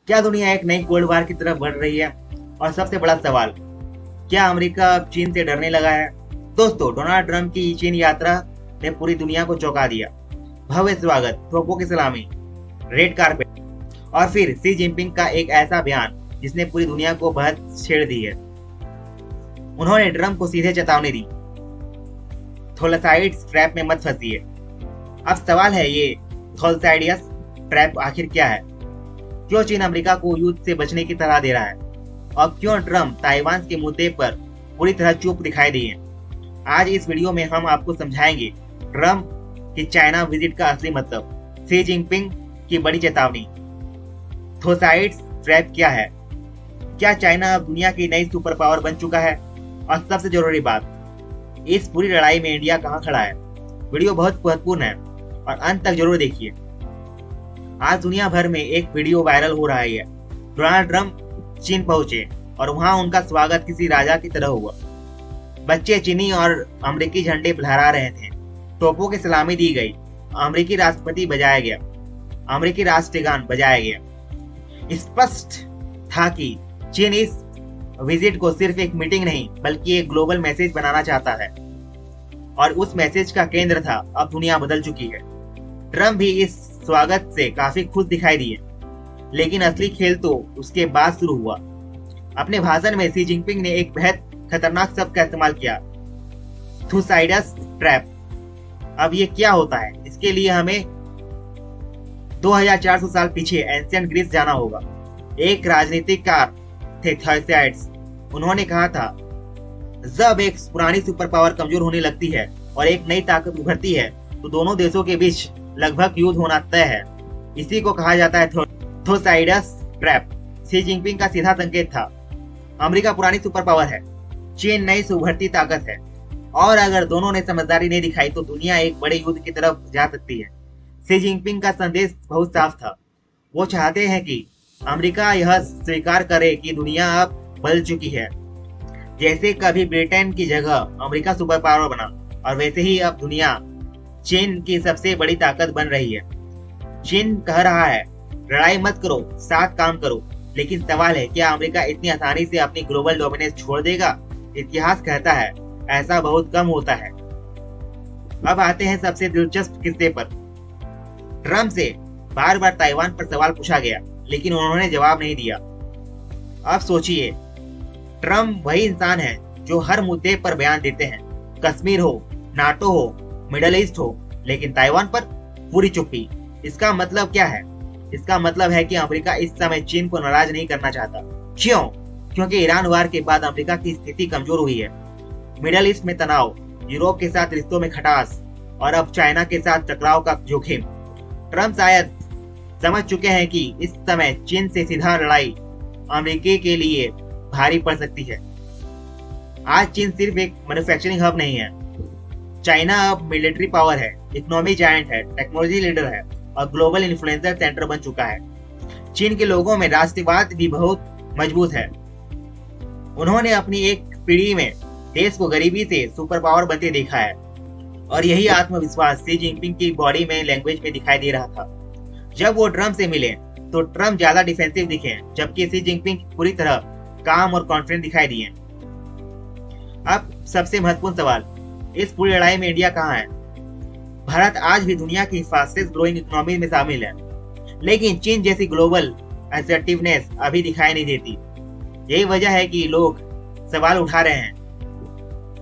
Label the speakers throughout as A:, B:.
A: क्या दुनिया एक नई कोल्ड वार की तरफ बढ़ रही है? और सबसे बड़ा सवाल, क्या अमेरिका अब चीन से डरने लगा है? दोस्तों, डोनाल्ड ट्रंप की चीन यात्रा ने पूरी दुनिया को चौंका दिया। भव्य स्वागत, तोपों की सलामी, रेड कारपेट और फिर शी जिनपिंग का एक ऐसा बयान जिसने पूरी दुनिया को बहुत छेड़ दी है। उन्होंने ट्रंप को सीधे चेतावनी दी, थोलासाइड्स ट्रैप में मत फंसिए। अब सवाल है, ये थोलासाइड्स ट्रैप आखिर क्या है? क्यों चीन अमेरिका को युद्ध से बचने की सलाह दे रहा है? और क्यों ट्रंप ताइवान के मुद्दे पर पूरी तरह चुप दिखाई दिए? आज इस वीडियो में हम आपको समझाएंगे ट्रंप की चाइना विजिट का असली मतलब, शी जिनपिंग की बड़ी चेतावनी, थोलासाइड्स ट्रैप क्या है, क्या चाइना अब दुनिया की नई सुपर पावर बन चुका है, और सबसे जरूरी बात, इस पूरी लड़ाई में इंडिया कहां खड़ा है। वीडियो बहुत महत्वपूर्ण है और अंत तक जरूर देखिए। आज दुनिया भर में एक वीडियो वायरल हो रहा है। डोनाल्ड ट्रंप चीन पहुंचे और वहां उनका स्वागत किसी राजा की तरह हुआ। बच्चे चीनी और अमेरिकी झंडे लहरा रहे थे, तोपों की सलामी दी गई, अमेरिकी राष्ट्रपति बजाया गया, अमेरिकी राष्ट्रगान बजाया गया। स्पष्ट था कि चीन इस विजिट को सिर्फ एक मीटिंग नहीं बल्कि एक ग्लोबल मैसेज बनाना चाहता है, और उस मैसेज का केंद्र था अब दुनिया बदल चुकी है। ट्रंप भी इस स्वागत से काफी खुश दिखाई दिए, लेकिन असली खेल तो उसके बाद शुरू हुआ। अपने भाषण में शी जिनपिंग ने एक बेहद खतरनाक शब्द का इस्तेमाल किया, थोलासाइड्स ट्रैप। अब ये क्या होता है? इसके लिए हमें 2400 साल पीछे एंशिएंट ग्रीस जाना होगा। एक राजनीतिकार थे थोलासाइड्स। उन्होंने कहा था, जब एक पुरानी सुपर पावर कमजोर होने लगती है और एक नई ताकत उभरती है तो दोनों देशों के बीच लगभग युद्ध होना तय है। इसी को कहा जाता है थोलासाइड्स ट्रैप। शी जिनपिंग का सीधा संकेत था, अमेरिका पुरानी सुपर पावर है, चीन नई से उभरती ताकत है, और अगर दोनों ने समझदारी नहीं दिखाई तो दुनिया एक बड़े युद्ध की तरफ जा सकती है। शी जिनपिंग का संदेश बहुत साफ था। वो चाहते हैं कि अमेरिका यह स्वीकार करे कि दुनिया अब बदल चुकी है। जैसे कभी ब्रिटेन की जगह अमेरिका सुपर पावर बना, और वैसे ही अब दुनिया चीन की सबसे बड़ी ताकत बन रही है। चीन कह रहा है, लड़ाई मत करो, साथ काम करो। लेकिन सवाल है, क्या अमेरिका इतनी आसानी से अपनी ग्लोबल डोमिनेंस छोड़ देगा? इतिहास कहता है ऐसा बहुत कम होता है। अब आते हैं सबसे दिलचस्प किस्से पर। ट्रंप से बार बार ताइवान पर सवाल पूछा गया, लेकिन उन्होंने जवाब नहीं दिया। अब सोचिए, ट्रंप वही इंसान है जो हर मुद्दे पर बयान देते हैं, कश्मीर हो, नाटो हो, मिडल ईस्ट हो, लेकिन ताइवान पर पूरी चुप्पी। इसका मतलब क्या है? इसका मतलब है कि अमेरिका इस समय चीन को नाराज नहीं करना चाहता। क्यों? क्योंकि ईरान वार के बाद अमेरिका की स्थिति कमजोर हुई है। मिडल ईस्ट में तनाव, यूरोप के साथ रिश्तों में खटास, और अब चाइना के साथ टकराव का जोखिम। ट्रंप शायद समझ चुके हैं कि इस समय चीन से सीधा लड़ाई अमेरिका के लिए भारी पड़ सकती है। आज चीन सिर्फ एक मैन्युफैक्चरिंग हब नहीं है, चाइना अब मिलिट्री पावर है, इकोनॉमी जायंट है, टेक्नोलॉजी लीडर है और ग्लोबल इन्फ्लुएंसर सेंटर बन चुका है। चीन के लोगों में राष्ट्रवाद भी बहुत मजबूत है। उन्होंने अपनी एक पीढ़ी में देश को गरीबी से सुपर पावर बनते देखा है, और यही आत्मविश्वास शी जिनपिंग की बॉडी में, लैंग्वेज में दिखाई दे रहा था। जब वो ट्रंप से मिले तो ट्रंप ज्यादा डिफेंसिव दिखे, जबकि शी जिनपिंग पूरी तरह काम और कॉन्फिडेंट दिखाई दिए। अब सबसे महत्वपूर्ण सवाल, इस पूरी लड़ाई में इंडिया कहाँ है? भारत आज भी दुनिया की फास्टेस्ट ग्रोइंग इकोनॉमी में शामिल है, लेकिन चीन जैसी ग्लोबल असर्टिवनेस अभी दिखाई नहीं देती। यही वजह है कि लोग सवाल उठा रहे हैं,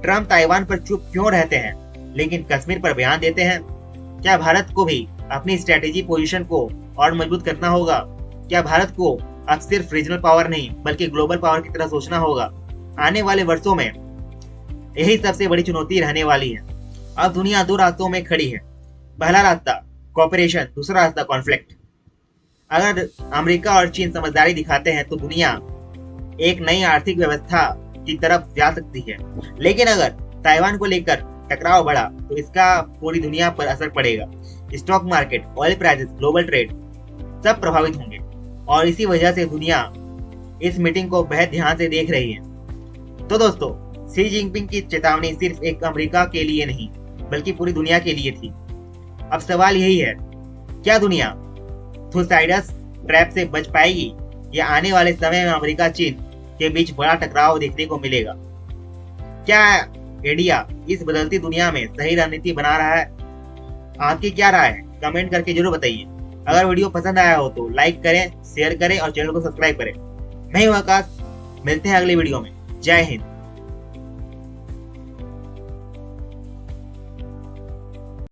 A: ट्रंप ताइवान पर चुप क्यों रहते हैं लेकिन कश्मीर पर बयान देते हैं? क्या भारत को भी अपनी स्ट्रेटेजी पोजीशन को और मजबूत करना होगा? क्या भारत को अब सिर्फ रीजनल पावर नहीं बल्कि ग्लोबल पावर की तरह सोचना होगा? आने वाले वर्षों में यही सबसे बड़ी चुनौती रहने वाली है। अब दुनिया दो रास्तों में खड़ी है। पहला रास्ता कोऑपरेशन, दूसरा रास्ता कॉन्फ्लिक्ट। अगर अमेरिका और चीन समझदारी दिखाते हैं तो दुनिया एक नई आर्थिक व्यवस्था की तरफ जा सकती है, लेकिन अगर ताइवान को लेकर टकराव बढ़ा तो इसका पूरी दुनिया पर असर पड़ेगा। Stock market, oil prices, global trade सब प्रभावित होंगे, और इसी वजह से दुनिया इस मीटिंग को बेहद ध्यान से देख रही है। तो दोस्तों, शी जिनपिंग की चेतावनी सिर्फ एक अमेरिका के लिए नहीं बल्कि पूरी दुनिया के लिए थी। अब सवाल यही है, क्या दुनिया थोलासाइड्स ट्रैप से बच पाएगी ये आने वाले समय में अमेरिका चीन के बीच बड़ा टकराव देखने को मिलेगा। क्या इंडिया इस बदलती दुनिया में सही रणनीति बना रहा है? आपकी क्या राय है? कमेंट करके जरूर बताइए। अगर वीडियो पसंद आया हो तो लाइक करें, शेयर करें और चैनल को सब्सक्राइब करें। मैं हूं आकाश, मिलते हैं अगली वीडियो में। जय हिंद।